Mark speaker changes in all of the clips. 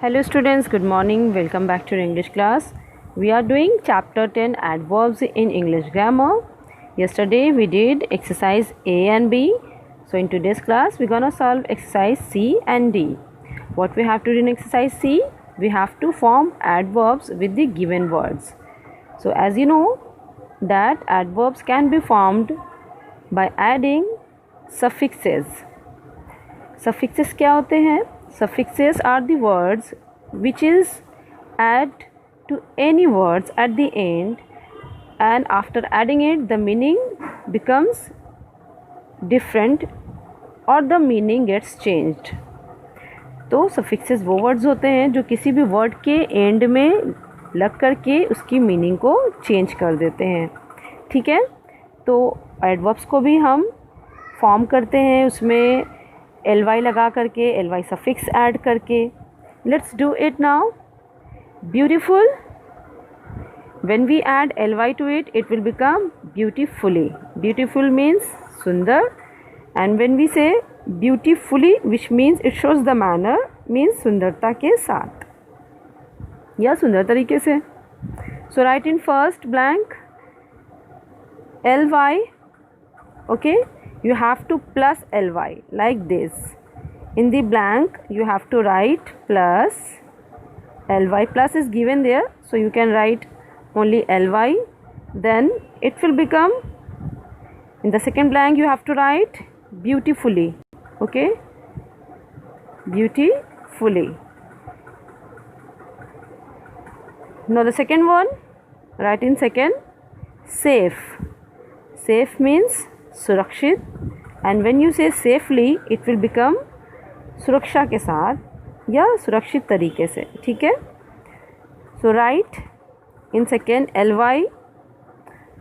Speaker 1: Hello students, good morning. Welcome back to your English class. We are doing chapter 10 adverbs in English grammar. Yesterday we did exercise A and B. So in today's class we're going to solve exercise C and D. What we have to do in exercise C? We have to form adverbs with the given words. So as you know that adverbs can be formed by adding suffixes. Suffixes क्या होते हैं? Suffixes are the words which is add to any words at the end, and after adding it the meaning becomes different or the meaning gets changed. तो suffixes वो words होते हैं जो किसी भी word के end में लग करके उसकी meaning को change कर देते हैं. ठीक है, तो adverbs को भी हम form करते हैं उसमें ly लगा करके, ly suffix add करके. Let's do it now. Beautiful. When we add ly to it, it will become beautifully. Beautiful means sundar, and when we say beautifully, which means it shows the manner, means सुंदरता के साथ या सुंदर तरीके से. So write in first blank ly. Okay, you have to plus ly like this. In the blank you have to write plus ly. Plus is given there, so you can write only ly. Then it will become, in the second blank you have to write beautifully. Okay, beautifully. Now the second one, write in second safe. Safe means सुरक्षित, and when you say safely it will become सुरक्षा के साथ या सुरक्षित तरीके से. ठीक है, so write in second ly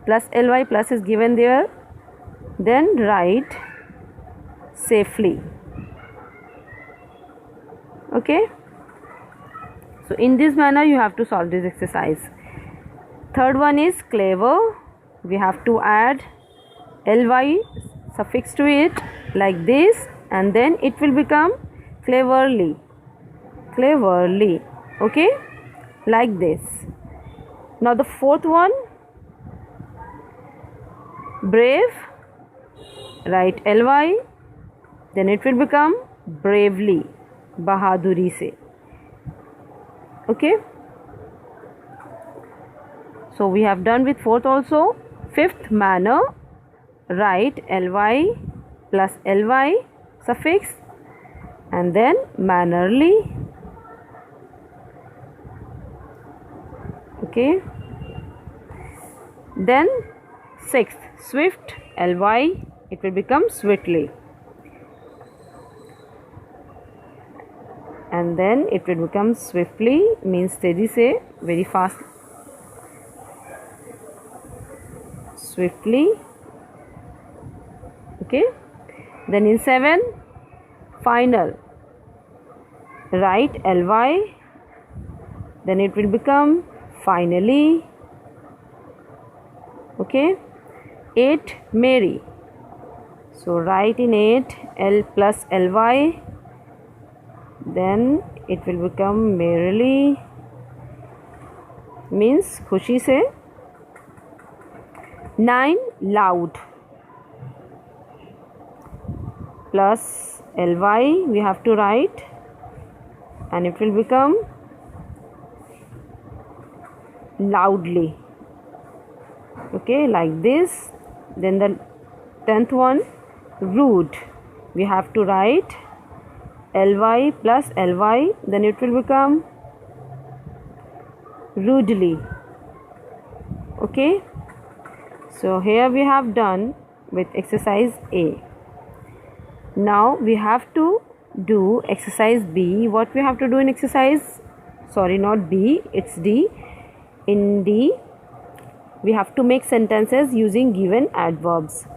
Speaker 1: plus ly, plus is given there, then write safely. Okay, so in this manner you have to solve this exercise. Third one is clever. We have to add ly suffix to it like this, and then it will become cleverly. Cleverly. Okay, like this. Now the fourth one, brave. Write ly, then it will become bravely. बहादुरी से. Okay, so we have done with fourth also. Fifth, manner. Write ly plus ly suffix and then mannerly. Okay, then sixth, swift. Ly, it will become swiftly, and then it will become swiftly means तेजी से, very fast. Swiftly. Okay, then in 7, final. Write ly, then it will become finally. Okay, 8, merry. So write in 8 l plus ly, then it will become merrily means खुशी से. 9, loud. Plus ly we have to write, and it will become loudly. Okay, like this. Then the 10th one, rude. We have to write ly plus ly, then it will become rudely. Okay, so here we have done with exercise A. Now we have to do exercise B. What we have to do in exercise, sorry, not B, it's D. In D we have to make sentences using given adverbs.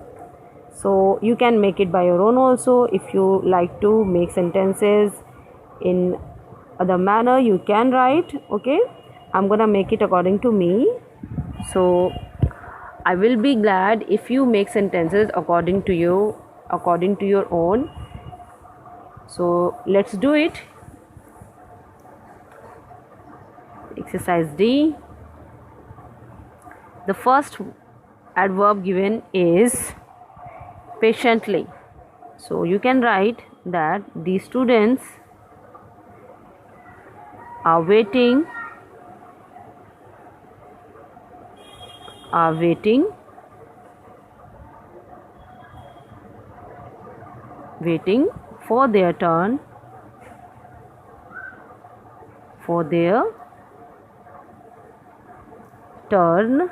Speaker 1: So you can make it by your own also. If you like to make sentences in other manner, you can write. Okay, I'm gonna make it according to me. So I will be glad if you make sentences according to you, according to your own. So let's do it. Exercise D. The first adverb given is patiently. So you can write that the students are waiting for their turn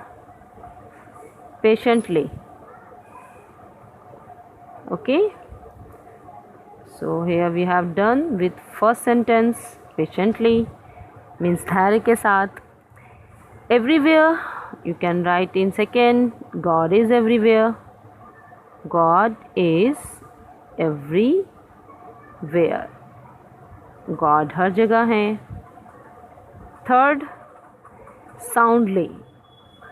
Speaker 1: patiently. Okay, so here we have done with first sentence. Patiently means धैर्य के साथ. Everywhere you can write in second. God is everywhere. God is everywhere. God हर जगह है. Third, soundly.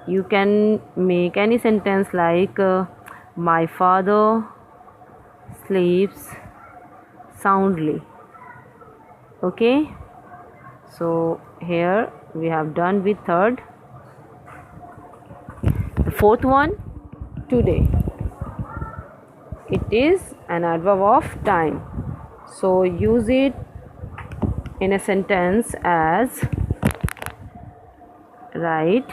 Speaker 1: You can make any sentence like my father sleeps soundly. Okay, so here we have done with third. The fourth one, today. It is an adverb of time, so use it in a sentence as write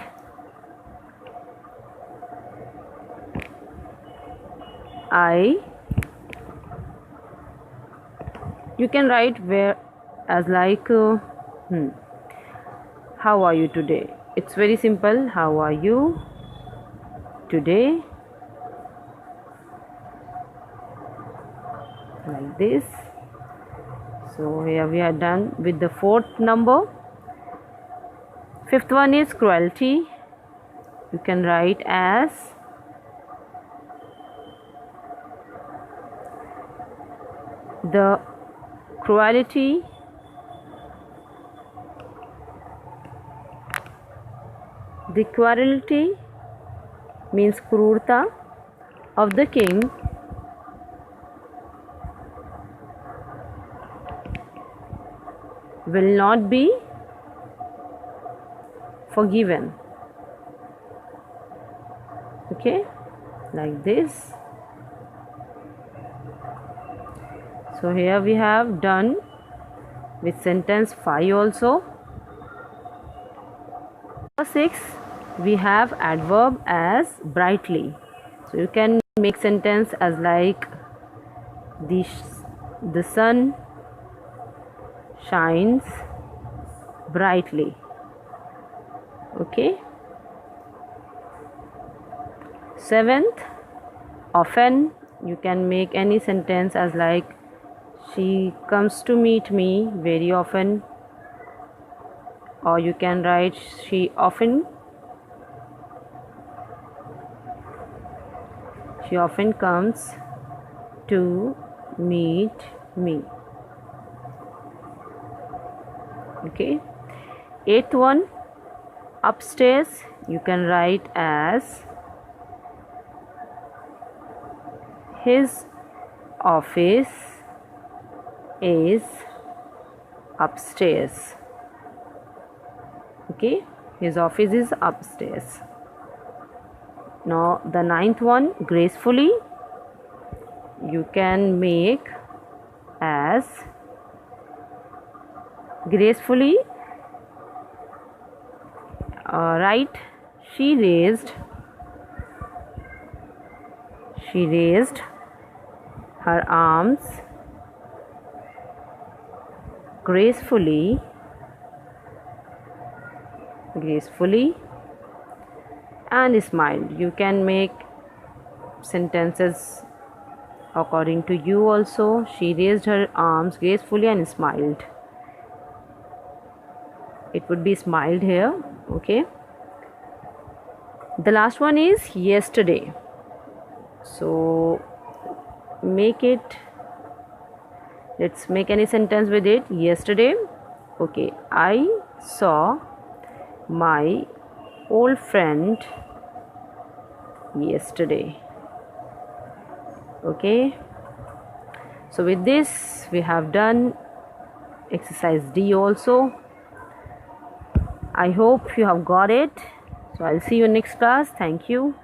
Speaker 1: you can write where as like how are you today. It's very simple. How are you today? Like this. So here we are done with the fourth number. Fifth one is cruelty. You can write as the cruelty means क्रूरता of the king will not be forgiven. Okay, like this. So here we have done with sentence 5 also. Number 6, we have adverb as brightly. So you can make sentence as like the sun shines brightly. Okay. 7th, often. You can make any sentence as like she comes to meet me very often, or you can write she often comes to meet me. Okay. 8th one, upstairs. You can write as his office is upstairs. Okay, his office is upstairs. Now the 9th one, gracefully. You can make as gracefully write she raised her arms gracefully and smiled. You can make sentences according to you also. She raised her arms gracefully and smiled. It would be smiled here. Okay. The last one is yesterday. So make it, let's make any sentence with it. Yesterday. Okay, I saw my old friend yesterday. Okay, so with this we have done exercise D also. I hope you have got it. So I'll see you next class. Thank you.